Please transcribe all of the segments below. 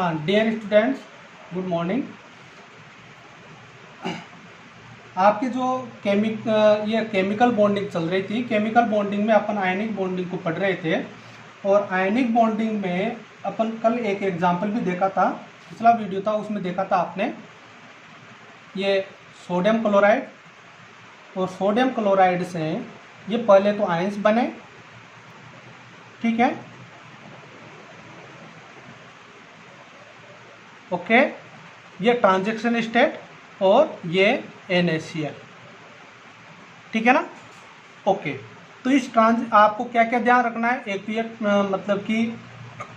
हाँ dear students, good morning. आपकी जो ये केमिकल बॉन्डिंग चल रही थी, केमिकल बॉन्डिंग में अपन आयनिक बॉन्डिंग को पढ़ रहे थे। और आयनिक बॉन्डिंग में अपन कल एक एग्जाम्पल भी देखा था, पिछला वीडियो था उसमें देखा था आपने ये सोडियम क्लोराइड। और सोडियम क्लोराइड से ये पहले तो आयंस बने, ठीक है, ओके, ये ट्रांजैक्शन स्टेट और ये NaCl, ठीक है ना, ओके। तो इस आपको क्या क्या ध्यान रखना है, एक तो ये मतलब कि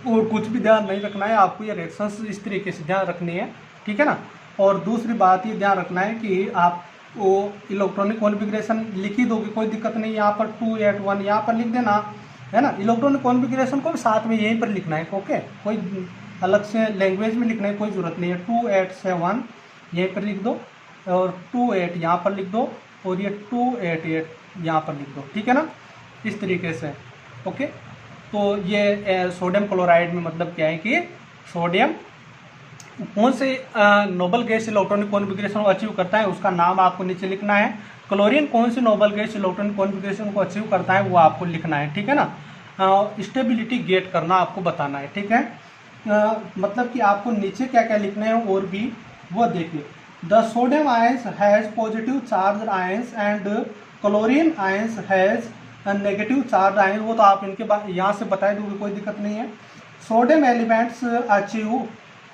और कुछ भी ध्यान नहीं रखना है, आपको ये रिएक्शंस इस तरीके से ध्यान रखनी है, ठीक है ना। और दूसरी बात ये ध्यान रखना है कि आप वो इलेक्ट्रॉनिक कॉन्फ़िगरेशन लिख ही दोगे, कोई दिक्कत नहीं, यहाँ पर 281 यहाँ पर लिख देना, है ना। इलेक्ट्रॉनिक कॉन्फ़िगरेशन को भी साथ में यहीं पर लिखना है, ओके, कोई अलग से लैंग्वेज में लिखने की कोई ज़रूरत नहीं है। 287 यहीं पर लिख दो और 28 यहाँ पर लिख दो और ये 288 यहाँ पर लिख दो, ठीक है ना, इस तरीके से, ओके। तो ये सोडियम क्लोराइड में मतलब क्या है कि सोडियम कौन से नोबल गैस इलेक्ट्रॉनिक कॉन्फ़िगरेशन को अचीव करता है उसका नाम आपको नीचे लिखना है। क्लोरीन कौन सी नोबल गैस इलेक्ट्रॉनिक कॉन्फ़िगरेशन को अचीव करता है वो आपको लिखना है, ठीक है ना। स्टेबिलिटी गेट करना आपको बताना है, ठीक है। मतलब कि आपको नीचे क्या क्या लिखना है और भी वो देखिए। The sodium ions has positive charge ions and chlorine ions has negative charge ions, वो तो आप इनके यहाँ से बता दोगे, कोई दिक्कत नहीं है। Sodium elements achieve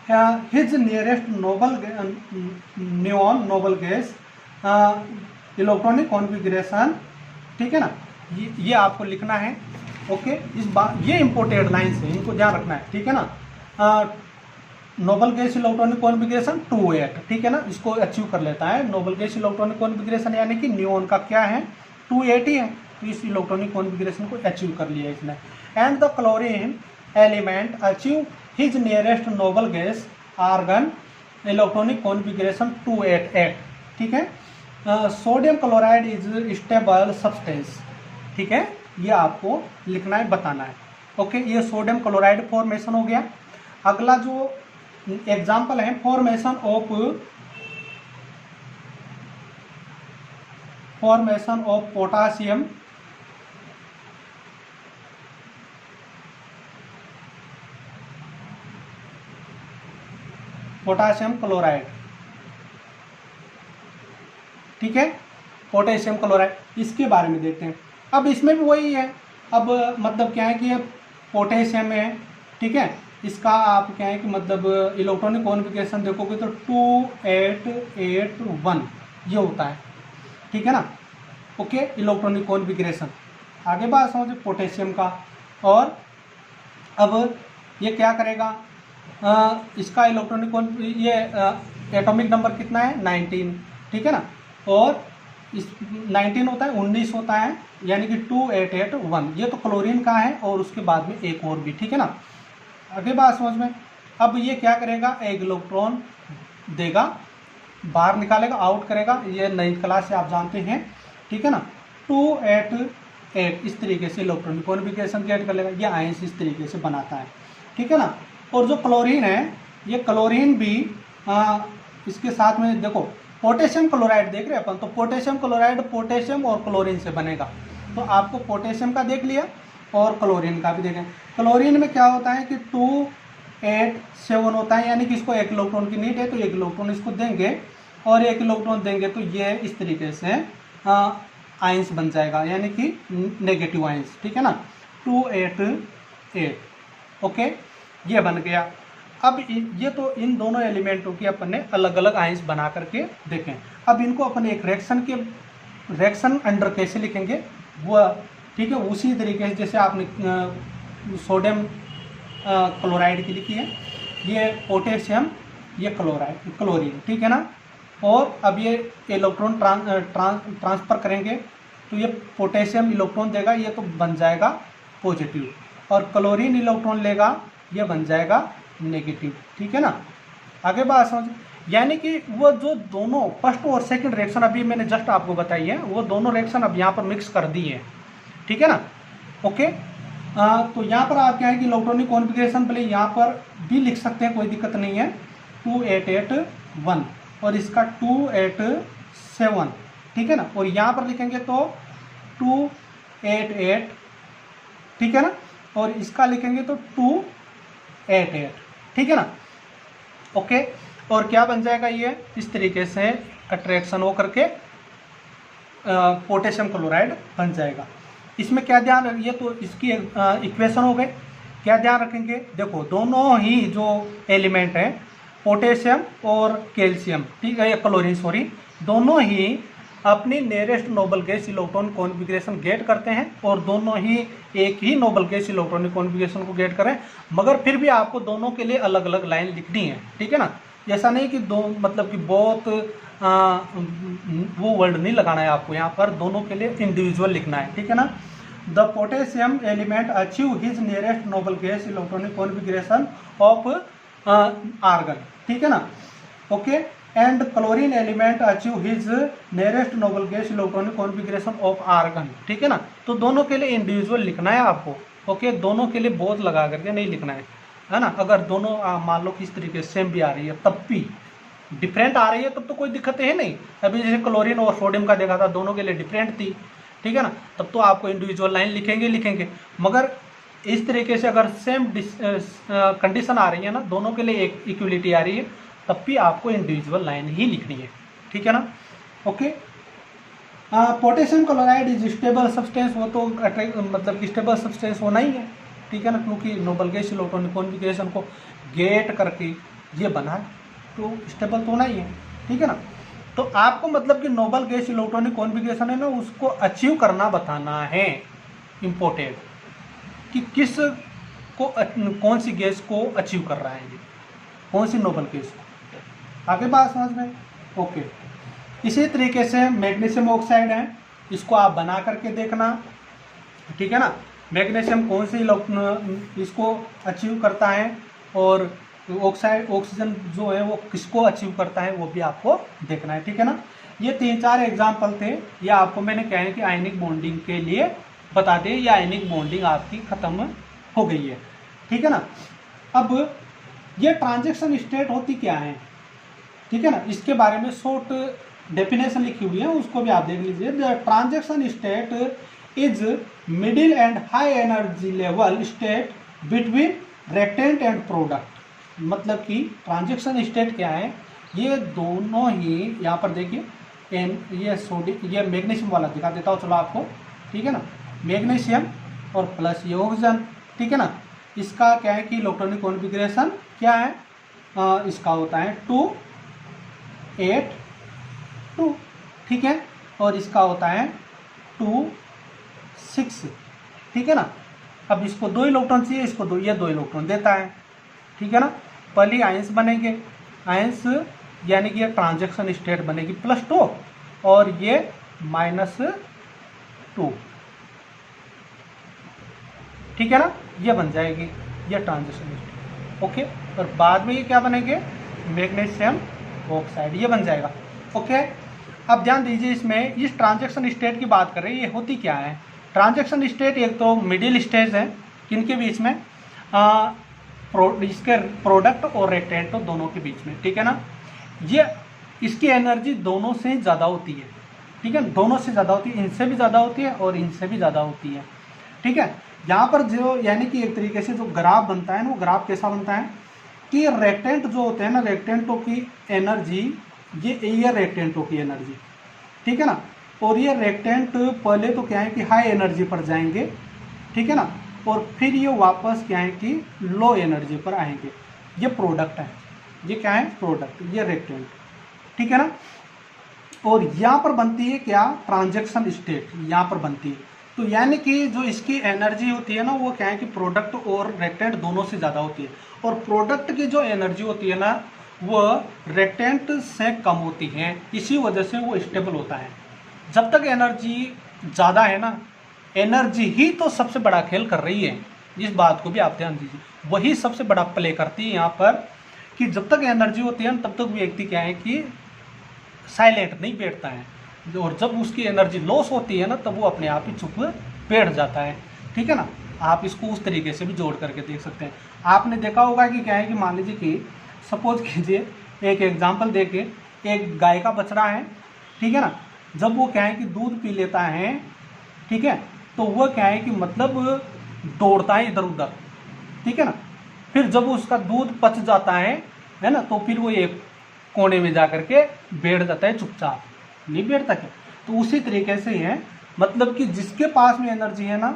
his nearest noble gas electronic configuration, ठीक है ना, ये आपको लिखना है, ओके। इस बात ये इंपोर्टेंट लाइन है, इनको ध्यान रखना है, ठीक है ना। नोबल गैस इलेक्ट्रॉनिक कॉन्फ़िगरेशन 28, ठीक है ना, इसको अचीव कर लेता है। नोबल गैस इलेक्ट्रॉनिक कॉन्फ़िगरेशन यानी कि नियोन का क्या है 280 है, तो इस इलेक्ट्रॉनिक कॉन्फ़िगरेशन को अचीव कर लिया इसने। And the chlorine element achieve his nearest noble gas argon electronic configuration 288, ठीक है। Sodium chloride is stable substance, ठीक है, ये आपको लिखना है, बताना है, ओके। ये सोडियम क्लोराइड फॉर्मेशन हो गया। अगला जो एग्जाम्पल है फॉर्मेशन ऑफ पोटासियम क्लोराइड, ठीक है, पोटेशियम क्लोराइड, इसके बारे में देखते हैं। अब इसमें भी वही है, अब मतलब क्या है कि पोटेशियम है, ठीक है, इसका आप क्या है कि मतलब इलेक्ट्रॉनिक कॉन्फ़िगरेशन देखोगे तो 2881 ये होता है, ठीक है ना, ओके। इलेक्ट्रॉनिक कॉन्फ़िगरेशन आगे बात समझो पोटेशियम का। और अब ये क्या करेगा, इसका इलेक्ट्रॉनिक ये एटॉमिक नंबर कितना है 19, ठीक है ना, और इस 19 होता है, 19 होता है, यानी कि 2881 ये तो क्लोरीन का है और उसके बाद में एक और भी, ठीक है ना। आगे बात समझ में। अब ये क्या करेगा, एक इलेक्ट्रॉन देगा, बाहर निकालेगा, आउट करेगा, ये 9th क्लास से आप जानते हैं, ठीक है ना। 288 इस तरीके से इलेक्ट्रॉनिक कॉन्फ़िगरेशन क्रिएट कर लेगा, ये आयंस इस तरीके से बनाता है, ठीक है ना। और जो क्लोरीन है, ये क्लोरीन भी इसके साथ में देखो, पोटेशियम क्लोराइड देख रहे हैं अपन, तो पोटेशियम क्लोराइड पोटेशियम और क्लोरीन से बनेगा। तो आपको पोटेशियम का देख लिया और क्लोरीन का भी देखें। क्लोरीन में क्या होता है कि 287 होता है, यानी कि इसको एक इलेक्ट्रॉन की नीड है, तो एक इलेक्ट्रॉन इसको देंगे और एक इलेक्ट्रॉन देंगे, तो ये इस तरीके से आयंस बन जाएगा, यानी कि नेगेटिव आयंस, ठीक है ना, 288, ओके, ये बन गया। अब ये तो इन दोनों एलिमेंटों की अपन ने अलग अलग आयंस बना करके देखें। अब इनको अपन एक रिएक्शन अंडर कैसे लिखेंगे वो, ठीक है, उसी तरीके से जैसे आपने सोडियम क्लोराइड की लिखी है, ये पोटेशियम, ये क्लोरीन, ठीक है ना। और अब ये इलेक्ट्रॉन ट्रांसफ़र करेंगे तो ये पोटेशियम इलेक्ट्रॉन देगा, ये तो बन जाएगा पॉजिटिव, और क्लोरीन इलेक्ट्रॉन लेगा, ये बन जाएगा नेगेटिव, ठीक है ना। आगे बात समझ, यानी कि वो जो दोनों फर्स्ट और सेकंड रिएक्शन अभी मैंने जस्ट आपको बताई है, वो दोनों रिएक्शन अब यहाँ पर मिक्स कर दी है, ठीक है ना, ओके। तो यहाँ पर आप क्या है कि इलेक्ट्रॉनिक कॉन्फ़िगरेशन पहले यहाँ पर भी लिख सकते हैं, कोई दिक्कत नहीं है, 2881 और इसका 287, ठीक है ना, और यहाँ पर लिखेंगे तो 288, ठीक है ना, और इसका लिखेंगे तो 288, ठीक है ना, ओके। और क्या बन जाएगा, ये इस तरीके से अट्रैक्शन हो करके पोटेशियम क्लोराइड बन जाएगा। इसमें क्या ध्यान रखिए, तो इसकी इक्वेशन हो गए, क्या ध्यान रखेंगे, देखो दोनों ही जो एलिमेंट हैं पोटेशियम और कैल्शियम, ठीक है, या क्लोरीन सॉरी, दोनों ही अपनी nearest noble gas electron configuration get करते हैं और दोनों ही एक ही नोबल गैस इलेक्ट्रॉनिक कॉन्फ़िगरेशन को गेट करें, मगर फिर भी आपको दोनों के लिए अलग अलग लाइन लिखनी है, ठीक है ना। ऐसा नहीं कि दो मतलब कि बहुत वो वर्ड नहीं लगाना है आपको, यहाँ पर दोनों के लिए इंडिविजुअल लिखना है, ठीक है ना। The potassium element achieve his nearest noble gas electronic configuration of argon, ठीक है ना, okay. And chlorine element achieve his nearest noble gas electronic configuration of argon, ठीक है ना। तो दोनों के लिए इंडिविजुअल लिखना है आपको, ओके, दोनों के लिए बोझ लगा करके नहीं लिखना है ना। अगर दोनों मान लो किस तरीके से सेम भी आ रही है, तब भी डिफरेंट आ रही है तब तो कोई दिक्कत है नहीं। अभी जैसे क्लोरीन और सोडियम का देखा था, दोनों के लिए डिफरेंट थी, ठीक है ना, तब तो आपको इंडिविजुअल लाइन लिखेंगे। मगर इस तरीके से अगर सेम कंडीशन आ रही है ना, दोनों के लिए एक इक्वलिटी आ रही है, तब भी आपको इंडिविजुअल लाइन ही लिखनी है, ठीक है ना, okay. Potassium chloride is stable substance, वो तो मतलब स्टेबल सब्सटेंस होना ही है, ठीक है ना, क्योंकि नोबल गैस इलेक्ट्रॉनिक कॉन्फ़िगरेशन को गेट करके ये बना है, तो स्टेबल तो होना ही है, ठीक है ना। तो आपको मतलब कि नोबल गैस इलेक्ट्रॉनिक कॉन्फ़िगरेशन है ना, उसको अचीव करना बताना है, इम्पोर्टेंट, कि किस को कौन सी गैस को अचीव कर रहा है, ये कौन सी नोबल गैस। आगे बात समझ में, ओके। इसी तरीके से मैग्नीशियम ऑक्साइड है, इसको आप बना करके देखना, ठीक है ना। मैग्नीशियम कौन सी इसको अचीव करता है और ऑक्सीजन जो है वो किसको अचीव करता है, वो भी आपको देखना है, ठीक है ना। ये 3-4 एग्जाम्पल थे, ये आपको मैंने कहा है कि आयनिक बॉन्डिंग के लिए बता दें, या आयनिक बॉन्डिंग आपकी खत्म हो गई है, ठीक है ना। अब ये ट्रांजैक्शन स्टेट होती क्या है, ठीक है ना, इसके बारे में शॉर्ट डेफिनेशन लिखी हुई है, उसको भी आप देख लीजिए। The transaction state is middle and high energy level state between reactant and product. मतलब कि ट्रांजैक्शन स्टेट क्या है, ये दोनों ही यहाँ पर देखिए, ये सोडियम, ये मैग्नीशियम वाला दिखा देता हूँ चलो आपको, ठीक है ना, मैग्नीशियम और प्लस ये ऑक्सीजन, ठीक है ना। इसका क्या है कि इलेक्ट्रॉनिक कॉन्फ़िगरेशन क्या है, इसका होता है 282, ठीक है, और इसका होता है 26, ठीक है ना। अब इसको 2 इलेक्ट्रॉन चाहिए, इसको 2, ये 2 इलेक्ट्रॉन देता है, ठीक है ना। पहली आयंस बनेंगे, आयंस यानी कि ये ट्रांजैक्शन स्टेट बनेगी +2 और ये -2, ठीक है ना, ये बन जाएगी ये ट्रांजैक्शन स्टेट, ओके। और बाद में ये क्या बनेंगे, मैग्नीशियम ऑक्साइड, ये बन जाएगा, ओके। अब ध्यान दीजिए, इसमें इस ट्रांजैक्शन स्टेट की बात करें, ये होती क्या है। ट्रांजैक्शन स्टेट एक तो मिडिल स्टेज है, किनके बीच में, इसके प्रोडक्ट और रिएक्टेंट दोनों के बीच में, ठीक है ना। ये इसकी एनर्जी दोनों से ज़्यादा होती है, ठीक है, दोनों से ज़्यादा होती है, इनसे भी ज़्यादा होती है और इनसे भी ज़्यादा होती है, ठीक है। यहाँ पर जो यानी कि एक तरीके से जो ग्राफ बनता है ना, वो ग्राफ कैसा बनता है कि रिएक्टेंट जो होते हैं ना, रिएक्टेंटों की एनर्जी, ये रिएक्टेंटों की एनर्जी, ठीक है ना, और ये रिएक्टेंट पहले तो क्या है कि हाई एनर्जी पर जाएंगे, ठीक है ना, और फिर ये वापस क्या है कि लो एनर्जी पर आएंगे। ये प्रोडक्ट है, ये क्या है, प्रोडक्ट, ये रिएक्टेंट, ठीक है ना। और यहाँ पर बनती है क्या, ट्रांजैक्शन स्टेट यहाँ पर बनती है। तो यानी कि जो इसकी एनर्जी होती है ना, वो क्या है कि प्रोडक्ट और रिएक्टेंट दोनों से ज़्यादा होती है, और प्रोडक्ट की जो एनर्जी होती है ना, वो रिएक्टेंट से कम होती है, इसी वजह से वो स्टेबल होता है। जब तक एनर्जी ज़्यादा है ना, एनर्जी ही तो सबसे बड़ा खेल कर रही है, इस बात को भी आप ध्यान दीजिए, वही सबसे बड़ा प्ले करती है यहाँ पर, कि जब तक एनर्जी होती है तब तक व्यक्ति क्या है कि साइलेंट नहीं बैठता है, और जब उसकी एनर्जी लॉस होती है ना, तब वो अपने आप ही चुप बैठ जाता है, ठीक है ना। आप इसको उस तरीके से भी जोड़ करके देख सकते हैं। आपने देखा होगा कि क्या है कि मान लीजिए कि सपोज कीजिए, एक एग्जांपल देके, एक गाय का बछड़ा है, ठीक है ना, जब वो क्या है कि दूध पी लेता है, ठीक है, तो वह क्या है कि मतलब दौड़ता है इधर उधर, ठीक है ना, फिर जब उसका दूध पच जाता है ना, तो फिर वो एक कोने में जा करके बैठ जाता है चुपचाप, नहीं बैठता क्या। तो उसी तरीके से है, मतलब कि जिसके पास में एनर्जी है ना,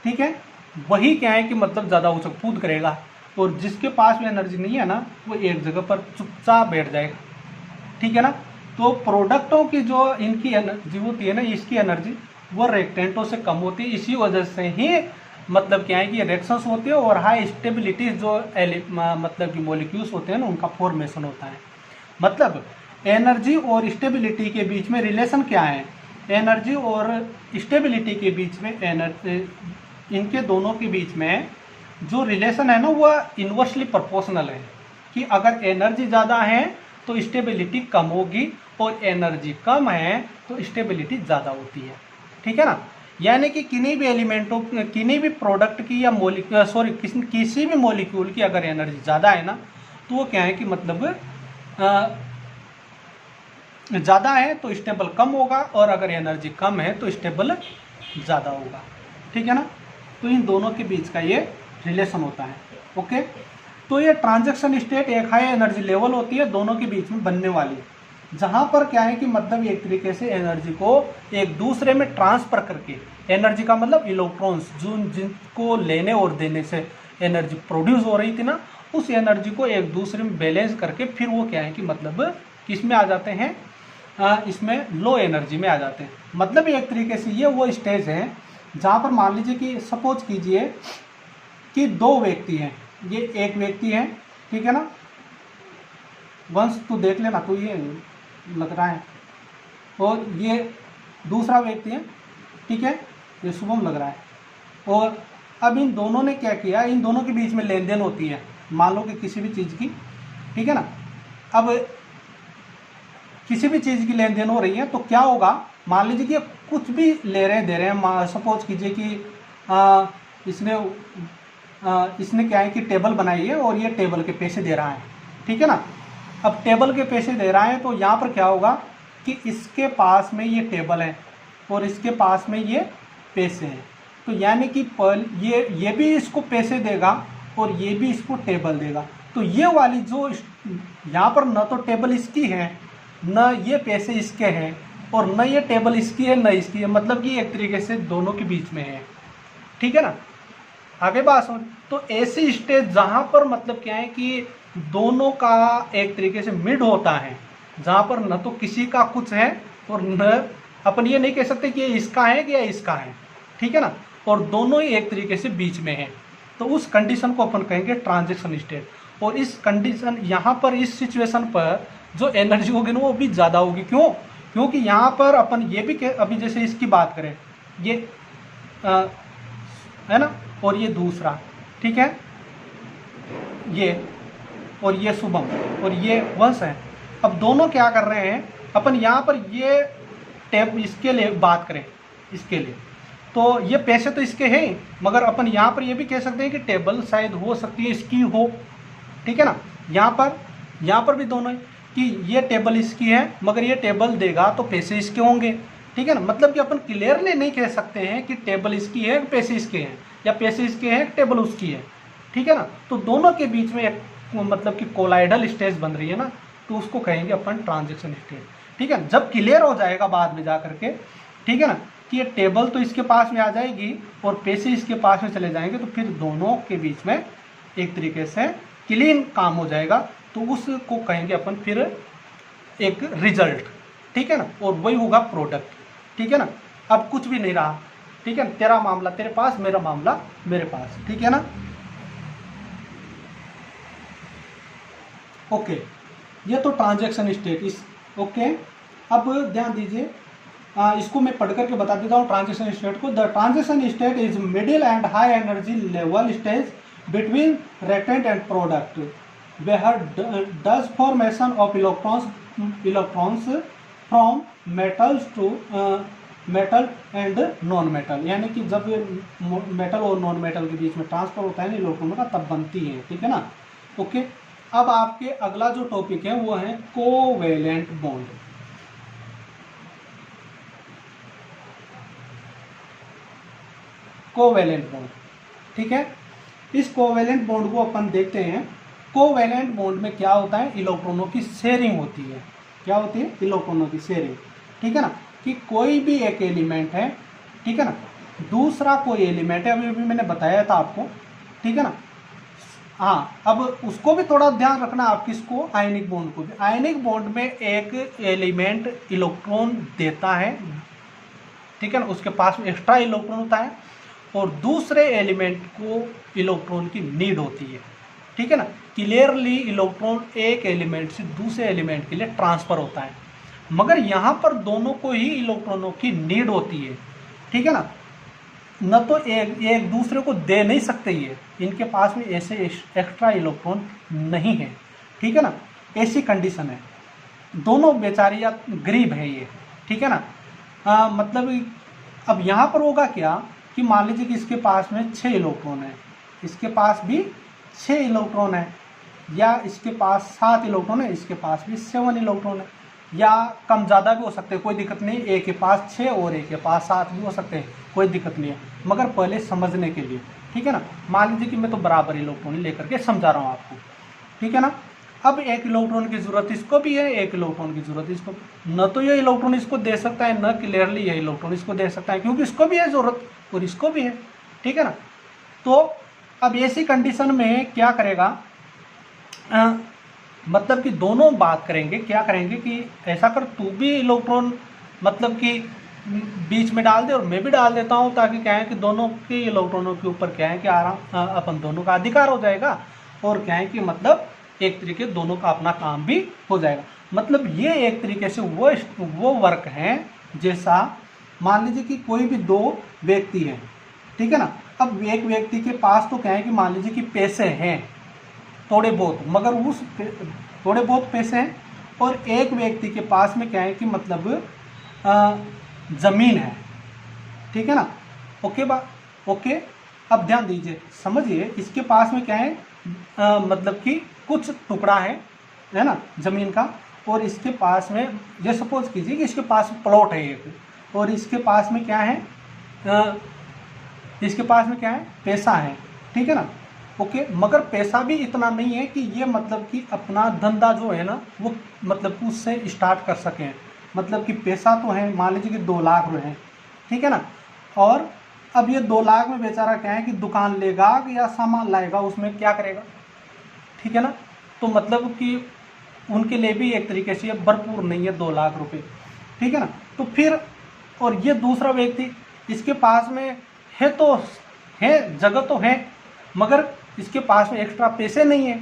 ठीक है, वही क्या है कि मतलब ज़्यादा उछक कूद करेगा, और जिसके पास में एनर्जी नहीं है ना, वो एक जगह पर चुपचाप बैठ जाएगा, ठीक है ना। तो प्रोडक्टों की जो इनकी एनर्जी होती है ना, इसकी एनर्जी वो रिएक्टेंटों से कम होती है। इसी वजह से ही मतलब क्या है कि रिएक्शंस होती है और हाई स्टेबिलिटी जो मतलब कि मॉलिक्यूल्स होते हैं ना, उनका फॉर्मेशन होता है। मतलब एनर्जी और स्टेबिलिटी के बीच में रिलेशन क्या है? एनर्जी और स्टेबिलिटी के बीच में इनके दोनों के बीच में जो रिलेशन है ना, वह इन्वर्सली प्रोपोर्शनल है, कि अगर एनर्जी ज़्यादा है तो स्टेबिलिटी कम होगी, और एनर्जी कम है तो स्टेबिलिटी ज़्यादा होती है, ठीक है ना। यानी कि किन्हीं भी एलिमेंटों, किन्हीं भी प्रोडक्ट की या किसी भी मॉलिक्यूल की अगर एनर्जी ज़्यादा है ना, तो वो क्या है कि मतलब ज़्यादा है तो स्टेबल कम होगा, और अगर एनर्जी कम है तो स्टेबल ज़्यादा होगा, ठीक है ना। तो इन दोनों के बीच का ये रिलेशन होता है। ओके, तो ये ट्रांजैक्शन स्टेट एक हाई एनर्जी लेवल होती है दोनों के बीच में बनने वाली, जहाँ पर क्या है कि मतलब एक तरीके से एनर्जी को एक दूसरे में ट्रांसफर करके, एनर्जी का मतलब इलेक्ट्रॉन्स जो जिनको लेने और देने से एनर्जी प्रोड्यूस हो रही थी ना, उस एनर्जी को एक दूसरे में बैलेंस करके फिर वो क्या है कि मतलब किस में आ जाते हैं, इसमें लो एनर्जी में आ जाते हैं। मतलब एक तरीके से ये वो स्टेज है जहाँ पर मान लीजिए कि सपोज कीजिए कि दो व्यक्ति हैं, ये एक व्यक्ति है, ठीक है ना, वंश तू देख लेना, तो ये लग रहा है, और ये दूसरा व्यक्ति है, ठीक है, ये शुभम लग रहा है। और अब इन दोनों ने क्या किया, इन दोनों के बीच में लेन देन होती है, मान लो कि किसी भी चीज़ की, ठीक है ना। अब किसी भी चीज़ की लेन देन हो रही है तो क्या होगा, मान लीजिए कि कुछ भी ले रहे हैं दे रहे हैं, सपोज कीजिए कि इसने क्या है कि टेबल बनाई है और ये टेबल के पैसे दे रहा है, ठीक है ना। अब टेबल के पैसे दे रहा है तो यहाँ पर क्या होगा कि इसके पास में ये टेबल है और इसके पास में ये पैसे हैं, तो यानी कि ये भी इसको पैसे देगा और ये भी इसको टेबल देगा। तो ये वाली जो यहाँ पर न तो टेबल इसकी है, न ये पैसे इसके हैं, और न ये टेबल इसकी है न इसकी है, मतलब कि एक तरीके से दोनों के बीच में है, ठीक है ना। आगे बात सुन, तो ऐसी स्टेज जहाँ पर मतलब क्या है कि दोनों का एक तरीके से मिड होता है, जहाँ पर न तो किसी का कुछ है और न अपन ये नहीं कह सकते कि ये इसका है कि या इसका है, ठीक है ना, और दोनों ही एक तरीके से बीच में है, तो उस कंडीशन को अपन कहेंगे ट्रांजैक्शन स्टेट। और इस कंडीशन यहाँ पर इस सिचुएशन पर जो एनर्जी होगी ना वो भी ज़्यादा होगी। क्यों? क्योंकि यहाँ पर अपन ये भी अभी जैसे इसकी बात करें, ये है ना, और ये दूसरा, ठीक है, ये और ये शुभम और ये वंश है। अब दोनों क्या कर रहे हैं, अपन यहाँ पर ये टेब इसके लिए बात करें, इसके लिए तो ये पैसे तो इसके हैं, मगर अपन यहाँ पर ये भी कह सकते हैं कि टेबल शायद हो सकती है इसकी हो, ठीक है ना। यहाँ पर भी दोनों कि ये टेबल इसकी है मगर ये टेबल देगा तो पैसे इसके होंगे, ठीक है ना। मतलब कि अपन क्लियरली नहीं कह सकते हैं कि टेबल इसकी है पैसे इसके हैं, या पैसे इसके हैं टेबल उसकी है, ठीक है ना। तो दोनों के बीच में एक मतलब कि कोलाइडल स्टेज बन रही है ना, तो उसको कहेंगे अपन ट्रांजैक्शन स्टेज, ठीक है। जब क्लियर हो जाएगा बाद में जा करके, ठीक है ना, कि ये टेबल तो इसके पास में आ जाएगी और पैसे इसके पास में चले जाएंगे, तो फिर दोनों के बीच में एक तरीके से क्लीन काम हो जाएगा, तो उसको कहेंगे अपन फिर एक रिजल्ट, ठीक है ना, और वही होगा प्रोडक्ट, ठीक है ना। अब कुछ भी नहीं रहा, ठीक है, तेरा मामला तेरे पास, मेरा मामला मेरे पास, ठीक है ना। ओके, ये तो ट्रांजैक्शन स्टेट इस ओके। अब ध्यान दीजिए, इसको मैं पढ़ करके बता देता हूँ ट्रांजैक्शन स्टेट को। The transaction state is middle and high energy level stage between reactant and product where does formation of electrons from metal and non metal, यानी कि जब ये मेटल और नॉन मेटल के बीच में ट्रांसफर होता है ना इलेक्ट्रॉनों का, तब बनती है। ठीक है ना। ओके, अब आपके अगला जो टॉपिक है वो है कोवेलेंट बॉन्ड। कोवेलेंट बॉन्ड, ठीक है। इस कोवेलेंट बॉन्ड को अपन देखते हैं। कोवेलेंट बॉन्ड में क्या होता है, इलेक्ट्रॉनों की शेयरिंग होती है। क्या होती है, इलेक्ट्रॉनों की शेयरिंग। ठीक है ना, कि कोई भी एक एलिमेंट है, ठीक है ना, दूसरा कोई एलिमेंट है, अभी अभी मैंने बताया था आपको। ठीक है ना। हाँ, अब उसको भी थोड़ा ध्यान रखना आप, किसको, आयनिक बॉन्ड को भी। आयनिक बॉन्ड में एक एलिमेंट इलेक्ट्रॉन देता है, ठीक है ना, उसके पास में एक्स्ट्रा इलेक्ट्रॉन होता है, और दूसरे एलिमेंट को इलेक्ट्रॉन की नीड होती है। ठीक है ना, क्लियरली इलेक्ट्रॉन एक एलिमेंट से दूसरे एलिमेंट के लिए ट्रांसफर होता है, मगर यहाँ पर दोनों को ही इलेक्ट्रॉनों की नीड होती है। ठीक है ना, न तो एक दूसरे को दे नहीं सकते, ये इनके पास में ऐसे एक्स्ट्रा इलेक्ट्रॉन नहीं है। ठीक है ना, ऐसी कंडीशन है, दोनों बेचारियाँ गरीब है ये। ठीक है ना। मतलब अब यहाँ पर होगा क्या कि मान लीजिए कि इसके पास में 6 इलेक्ट्रॉन है, इसके पास भी 6 इलेक्ट्रॉन है, या इसके पास 7 इलेक्ट्रॉन है, इसके पास भी 7 इलेक्ट्रॉन है, या कम ज़्यादा भी हो सकते हैं, कोई दिक्कत नहीं। एक के पास 6 और एक के पास 7 भी हो सकते हैं, कोई दिक्कत नहीं है, मगर पहले समझने के लिए। ठीक है ना, मान लीजिए कि मैं तो बराबर इलेक्ट्रॉन लेकर के समझा रहा हूँ आपको। ठीक है ना। अब एक इलेक्ट्रॉन की जरूरत इसको भी है, एक इलेक्ट्रॉन की जरूरत इसको, न तो ये इलेक्ट्रॉन इसको दे सकता है, न क्लियरली ये इलेक्ट्रॉन इसको दे सकता है, क्योंकि इसको भी है जरूरत और इसको भी है। ठीक है ना। तो अब ऐसी कंडीशन में क्या करेगा, मतलब कि दोनों बात करेंगे, क्या करेंगे कि ऐसा कर तू भी इलेक्ट्रॉन मतलब कि बीच में डाल दे और मैं भी डाल देता हूँ, ताकि क्या है कि दोनों के इलेक्ट्रॉनों के ऊपर क्या है कि आराम अपन दोनों का अधिकार हो जाएगा, और क्या है कि मतलब एक तरीके दोनों का अपना काम भी हो जाएगा। मतलब ये एक तरीके से वो वर्क है जैसा, मान लीजिए कि कोई भी 2 व्यक्ति हैं। ठीक है ना। अब एक व्यक्ति के पास तो क्या है कि मान लीजिए कि पैसे हैं थोड़े बहुत, मगर उस थोड़े बहुत पैसे हैं, और एक व्यक्ति के पास में क्या है कि मतलब ज़मीन है। ठीक है ना। ओके, अब ध्यान दीजिए, समझिए, इसके पास में क्या है, मतलब कि कुछ टुकड़ा है ना, ज़मीन का, और इसके पास में ये सपोज कीजिए कि इसके पास प्लॉट है एक, और इसके पास में क्या है, इसके पास में क्या है, पैसा है। ठीक है ना। ओके, मगर पैसा भी इतना नहीं है कि ये मतलब कि अपना धंधा जो है ना वो मतलब कि उससे स्टार्ट कर सकें। मतलब कि पैसा तो है, मान लीजिए कि 2 लाख रुपए हैं। ठीक है ना। और अब ये 2 लाख में बेचारा क्या है कि दुकान लेगा या सामान लाएगा, उसमें क्या करेगा। ठीक है ना। तो मतलब कि उनके लिए भी एक तरीके से ये भरपूर नहीं है 2 लाख रुपए। ठीक है ना। तो फिर और ये दूसरा व्यक्ति, इसके पास में है तो है, जगह तो है, मगर इसके पास में एक्स्ट्रा पैसे नहीं है।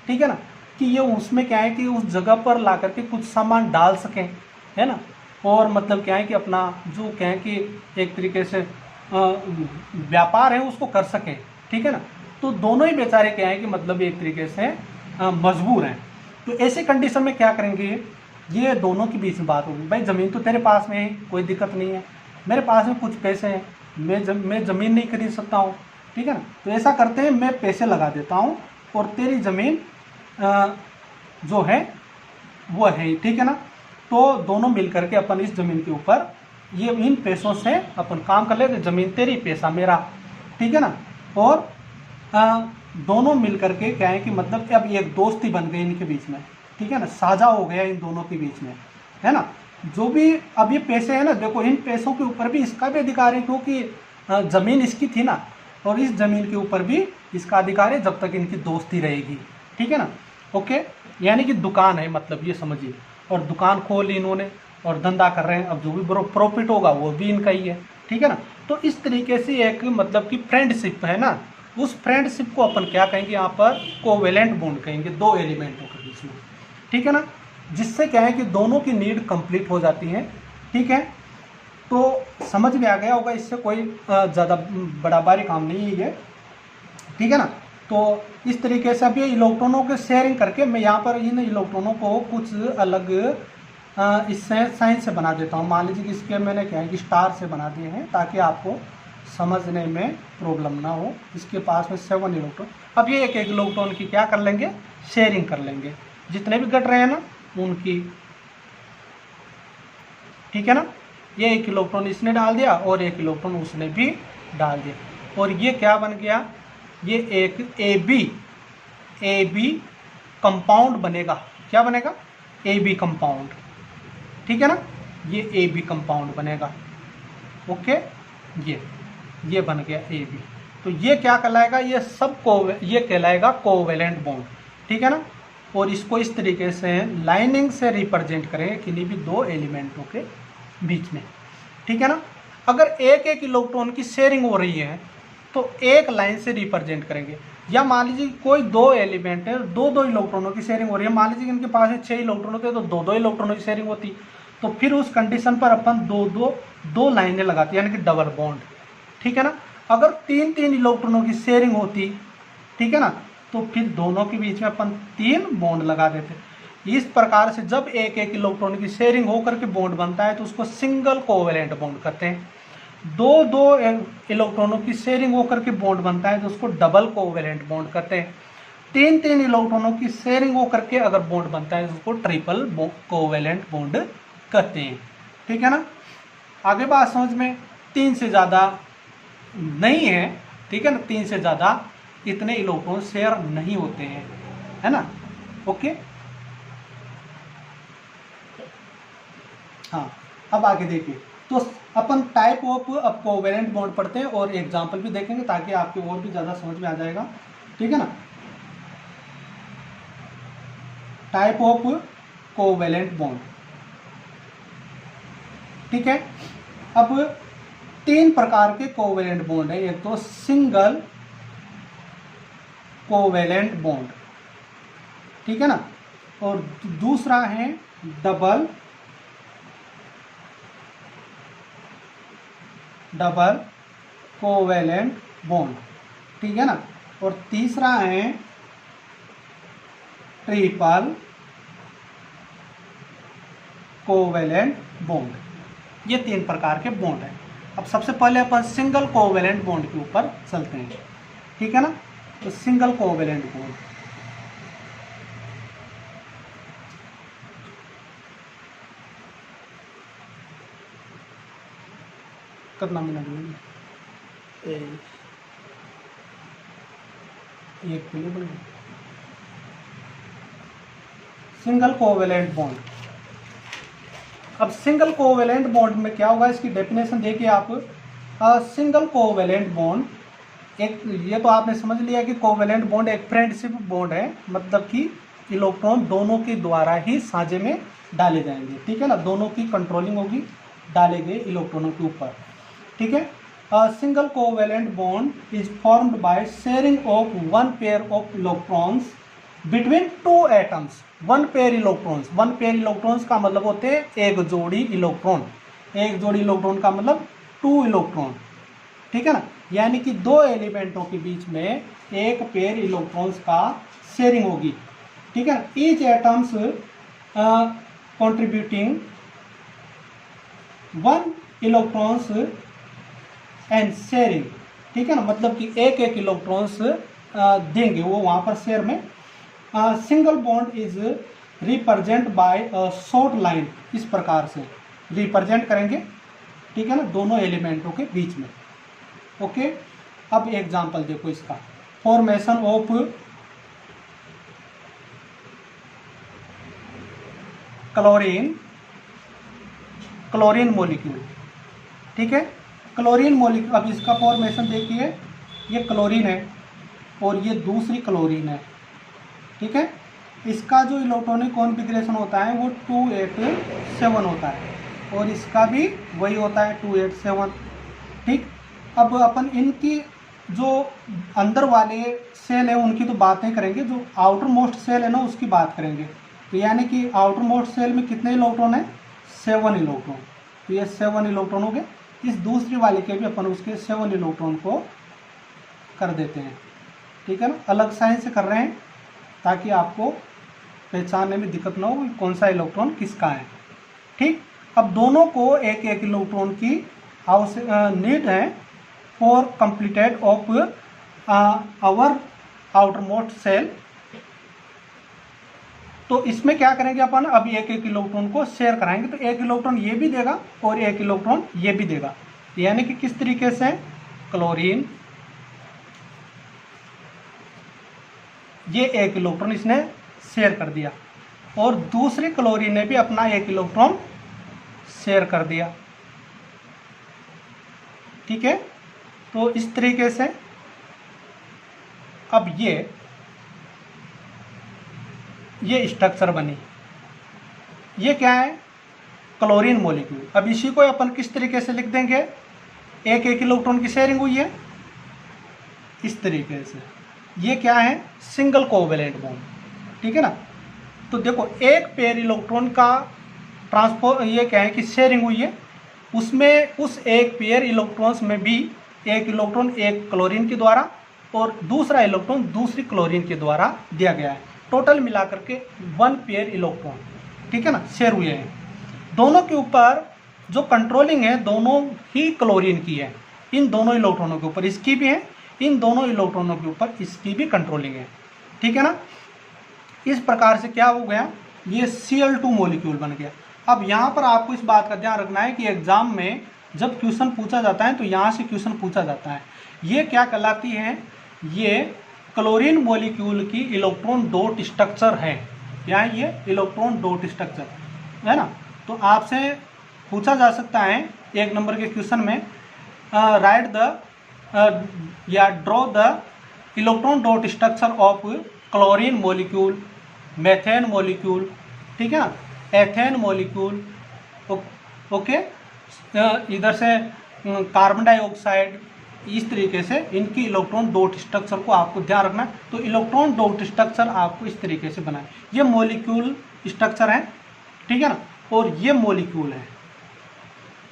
ठीक है ना, कि ये उसमें क्या है कि उस जगह पर ला करके कुछ सामान डाल सकें, है ना, और मतलब क्या है कि अपना जो क्या है कि एक तरीके से व्यापार है उसको कर सकें। ठीक है ना। तो दोनों ही बेचारे क्या है कि मतलब एक तरीके से मजबूर हैं। तो ऐसे कंडीशन में क्या करेंगे, ये दोनों के बीच में बात होगी, भाई ज़मीन तो तेरे पास में है, कोई दिक्कत नहीं है, मेरे पास में कुछ पैसे हैं, मैं ज़मीन नहीं खरीद सकता हूँ। ठीक है ना। तो ऐसा करते हैं, मैं पैसे लगा देता हूँ और तेरी ज़मीन जो है वो है। ठीक है ना। तो दोनों मिल करके अपन इस ज़मीन के ऊपर ये इन पैसों से अपन काम कर लेते, ज़मीन तेरी पैसा मेरा। ठीक है ना। और दोनों मिल करके क्या है कि मतलब अब एक दोस्ती बन गई इनके बीच में। ठीक है ना, साझा हो गया इन दोनों के बीच में, है ना। जो भी अब ये पैसे हैं ना, देखो इन पैसों के ऊपर भी इसका भी अधिकार है, क्योंकि ज़मीन इसकी थी ना, और इस ज़मीन के ऊपर भी इसका अधिकार है जब तक इनकी दोस्ती रहेगी। ठीक है ना। ओके, यानी कि दुकान है, मतलब ये समझिए, और दुकान खोली इन्होंने और धंधा कर रहे हैं, अब जो भी प्रॉफिट होगा वो भी इनका ही है। ठीक है ना। तो इस तरीके से एक मतलब कि फ्रेंडशिप है ना, उस फ्रेंडशिप को अपन क्या कहेंगे यहाँ पर, कोवेलेंट बॉन्ड कहेंगे, 2 एलिमेंटों के बीच में। ठीक है ना, जिससे क्या है कि दोनों की नीड कंप्लीट हो जाती है। ठीक है, तो समझ में आ गया होगा, इससे कोई ज़्यादा बड़ा भारी काम नहीं है ये। ठीक है ना। तो इस तरीके से अब ये इलेक्ट्रॉनों के शेयरिंग करके मैं यहाँ पर इन इलेक्ट्रॉनों को कुछ अलग इससे साइन से बना देता हूँ। मान लीजिए कि इसके मैंने क्या है कि स्टार से बना दिए हैं ताकि आपको समझने में प्रॉब्लम ना हो। इसके पास में 7 इलेक्ट्रॉन। अब ये एक इलेक्ट्रॉन की क्या कर लेंगे, शेयरिंग कर लेंगे, जितने भी घट रहे हैं ना उनकी, ठीक है ना। ये एक इलेक्ट्रॉन इसने डाल दिया और एक इलेक्ट्रॉन उसने भी डाल दिया, और ये क्या बन गया, ये एक ए बी कंपाउंड बनेगा। क्या बनेगा, ए बी कंपाउंड, ठीक है ना। ये ए बी कंपाउंड बनेगा। ओके, ये बन गया ए बी। तो ये क्या कहलाएगा, ये सब ये कहलाएगा कोवेलेंट बॉन्ड, ठीक है ना। और इसको इस तरीके से लाइनिंग से रिप्रेजेंट करेंगे किन्हीं भी दो एलिमेंटों के बीच में, ठीक है ना। अगर एक एक इलेक्ट्रॉन की शेयरिंग हो रही है तो एक लाइन से रिप्रेजेंट करेंगे। या मान लीजिए कोई दो एलिमेंट है, दो इलेक्ट्रॉनों की शेयरिंग हो रही है, मान लीजिए इनके पास 6 इलेक्ट्रॉन होते हैं तो दो इलेक्ट्रॉनों की शेयरिंग होती, तो फिर उस कंडीशन पर अपन दो लाइनें लगाते हैं, यानी कि डबल बॉन्ड, ठीक है ना। अगर 3 इलेक्ट्रॉनों की शेयरिंग होती, ठीक है ना, तो फिर दोनों के बीच में अपन 3 बॉन्ड लगा देते। इस प्रकार से जब एक इलेक्ट्रॉन की शेयरिंग होकर के बॉन्ड बनता है तो उसको सिंगल कोवेलेंट बॉन्ड कहते हैं। दो इलेक्ट्रॉनों की शेयरिंग होकर के बॉन्ड बनता है तो उसको डबल कोवेलेंट बॉन्ड कहते हैं। 3 इलेक्ट्रॉनों की शेयरिंग होकर के अगर बॉन्ड बनता है तो उसको ट्रिपल कोवेलेंट बॉन्ड कहते हैं, ठीक है ना। आगे बात समझ में, 3 से ज़्यादा नहीं है, ठीक है ना, 3 से ज़्यादा इतने इलेक्ट्रॉन शेयर नहीं होते हैं, है ना। ओके, हाँ, अब आगे देखिए। तो अपन टाइप ऑफ अब कोवेलेंट बॉन्ड पढ़ते हैं और एग्जांपल भी देखेंगे ताकि आपको और भी ज़्यादा समझ में आ जाएगा, ठीक है ना। टाइप ऑफ कोवेलेंट बॉन्ड, ठीक है। अब 3 प्रकार के कोवेलेंट बॉन्ड है। एक तो सिंगल कोवेलेंट बॉन्ड, ठीक है ना, और दूसरा है डबल कोवेलेंट बॉन्ड, ठीक है ना, और तीसरा है ट्रिपल कोवेलेंट बॉन्ड। ये 3 प्रकार के बॉन्ड हैं। अब सबसे पहले अपन सिंगल कोवेलेंट बॉन्ड के ऊपर चलते हैं, ठीक है ना। तो सिंगल कोवेलेंट बॉन्ड, कितना मिनट में एक मिनट। सिंगल कोवेलेंट बॉन्ड, अब सिंगल कोवेलेंट बॉन्ड में क्या होगा, इसकी डेफिनेशन देखिए आप। सिंगल कोवेलेंट बॉन्ड, एक ये तो आपने समझ लिया कि कोवेलेंट बॉन्ड एक फ्रेंडशिप बॉन्ड है, मतलब कि इलेक्ट्रॉन दोनों के द्वारा ही साझे में डाले जाएंगे, ठीक है ना, दोनों की कंट्रोलिंग होगी डाले गए इलेक्ट्रॉनों के ऊपर, ठीक है। Single covalent bond is formed by sharing of 1 pair of electrons between 2 atoms. 1 pair electrons का मतलब होते हैं एक जोड़ी इलेक्ट्रॉन। एक जोड़ी इलेक्ट्रॉन का मतलब 2 इलेक्ट्रॉन, ठीक है ना, यानी कि 2 एलिमेंटों के बीच में एक पेयर इलेक्ट्रॉन्स का शेयरिंग होगी, ठीक है। Each atoms contributing 1 electrons and sharing, ठीक है ना, मतलब कि एक इलेक्ट्रॉन्स देंगे वो वहाँ पर शेयर में। Single bond is represent by a short line, इस प्रकार से रिप्रेजेंट करेंगे, ठीक है ना, दोनों एलिमेंटों के बीच में। ओके, अब एग्जांपल देखो इसका। फॉर्मेशन ऑफ क्लोरीन मॉलिक्यूल, ठीक है, क्लोरीन मॉलिक्यूल। अब इसका फॉर्मेशन देखिए, ये क्लोरीन है और ये दूसरी क्लोरीन है, ठीक है। इसका जो इलेक्ट्रॉनिक कॉन्फ़िगरेशन होता है वो 287 होता है और इसका भी वही होता है 287, ठीक। अब अपन इनकी जो अंदर वाले सेल है उनकी तो बात नहीं करेंगे, जो आउटर मोस्ट सेल है ना उसकी बात करेंगे। तो यानी कि आउटर मोस्ट सेल में कितने इलेक्ट्रॉन है, 7 इलेक्ट्रॉन। तो ये 7 इलेक्ट्रॉन हो गए। इस दूसरी वाले के भी अपन उसके 7 इलेक्ट्रॉन को कर देते हैं, ठीक है ना, अलग साइन से कर रहे हैं ताकि आपको पहचानने में दिक्कत ना हो कौन सा इलेक्ट्रॉन किसका है, ठीक। अब दोनों को एक एक इलेक्ट्रॉन की नीड है for completed of our outermost shell. तो इसमें क्या करेंगे अपन, अब एक एक इलेक्ट्रॉन को शेयर कराएंगे, तो एक इलेक्ट्रॉन ये भी देगा और एक इलेक्ट्रॉन ये भी देगा। यानी कि किस तरीके से, क्लोरीन ये एक इलेक्ट्रॉन इसने शेयर कर दिया और दूसरी क्लोरीन ने भी अपना एक इलेक्ट्रॉन शेयर कर दिया। ठीक है, तो इस तरीके से अब ये स्ट्रक्चर बनी। ये क्या है, क्लोरीन मॉलिक्यूल। अब इसी को अपन किस तरीके से लिख देंगे, एक एक इलेक्ट्रॉन की शेयरिंग हुई है इस तरीके से। ये क्या है, सिंगल कोवेलेंट बॉन्ड। ठीक है ना। तो देखो एक पेयर इलेक्ट्रॉन का ट्रांसपोर्ट, ये क्या है कि शेयरिंग हुई है, उसमें उस एक पेयर इलेक्ट्रॉन्स में भी एक इलेक्ट्रॉन एक क्लोरीन के द्वारा और दूसरा इलेक्ट्रॉन दूसरी क्लोरीन के द्वारा दिया गया है। टोटल मिलाकर के 1 पेयर इलेक्ट्रॉन, ठीक है ना, शेयर हुए हैं। दोनों के ऊपर जो कंट्रोलिंग है दोनों ही क्लोरीन की है, इन दोनों इलेक्ट्रॉनों के ऊपर इसकी भी है, इन दोनों इलेक्ट्रॉनों के ऊपर इसकी भी कंट्रोलिंग है। ठीक है ना। इस प्रकार से क्या हो गया, ये Cl2 मॉलिक्यूल बन गया। अब यहाँ पर आपको इस बात का ध्यान रखना है कि एग्जाम में जब क्वेश्चन पूछा जाता है तो यहाँ से क्वेश्चन पूछा जाता है। ये क्या कहलाती है, ये क्लोरीन मॉलिक्यूल की इलेक्ट्रॉन डॉट स्ट्रक्चर है, या ये इलेक्ट्रॉन डॉट स्ट्रक्चर है ना। तो आपसे पूछा जा सकता है 1 नंबर के क्वेश्चन में, राइट द या draw the electron dot structure of chlorine molecule, methane molecule, ठीक है ना, एथेन मॉलिक्यूल, ओके, इधर से कार्बन डाइऑक्साइड, इस तरीके से इनकी इलेक्ट्रॉन डॉट स्ट्रक्चर को आपको ध्यान रखना है। तो इलेक्ट्रॉन डॉट स्ट्रक्चर आपको इस तरीके से बनाए, ये मॉलिक्यूल स्ट्रक्चर है, ठीक है ना, और ये मॉलिक्यूल है,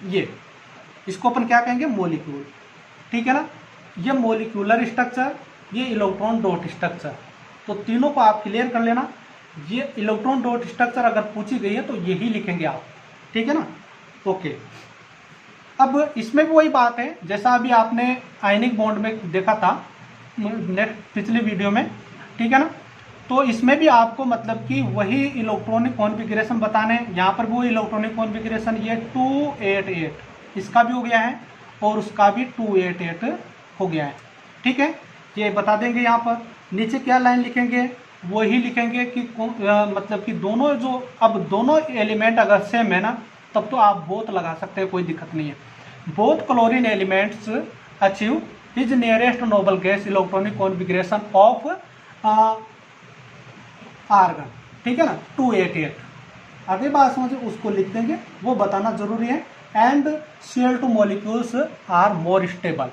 ये इसको अपन क्या कहेंगे, मॉलिक्यूल। ठीक है ना, ये मॉलिक्यूलर स्ट्रक्चर, ये इलेक्ट्रॉन डॉट स्ट्रक्चर। तो तीनों को आप क्लियर कर लेना। ये इलेक्ट्रॉन डॉट स्ट्रक्चर अगर पूछी गई है तो यही लिखेंगे आप, ठीक है ना। ओके, अब इसमें भी वही बात है जैसा अभी आपने आयनिक बॉन्ड में देखा था नेक्स्ट पिछले वीडियो में, ठीक है ना। तो इसमें भी आपको मतलब कि वही इलेक्ट्रॉनिक कॉन्फ़िगरेशन बताने, यहाँ पर भी वही इलेक्ट्रॉनिक कॉन्फ़िगरेशन, ये 288 इसका भी हो गया है और उसका भी 288 हो गया है। ठीक है, ये बता देंगे। यहाँ पर नीचे क्या लाइन लिखेंगे, वही लिखेंगे कि मतलब कि दोनों जो, अब दोनों एलिमेंट अगर सेम है ना तब तो आप बोथ लगा सकते हैं, कोई दिक्कत नहीं है। Both chlorine elements achieve is nearest noble gas electronic configuration of argon, ठीक है ना, 288। आगे बात समझे उसको लिख देंगे, वो बताना जरूरी है। And Cl2 molecules are more stable.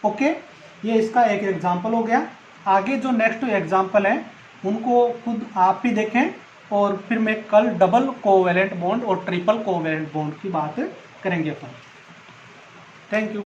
Okay, ये इसका एक एग्जाम्पल हो गया। आगे जो नेक्स्ट एग्जाम्पल है उनको खुद आप ही देखें और फिर मैं कल डबल कोवेलेंट बॉन्ड और ट्रिपल कोवेलेंट बॉन्ड की बात करेंगे अपन। Thank you.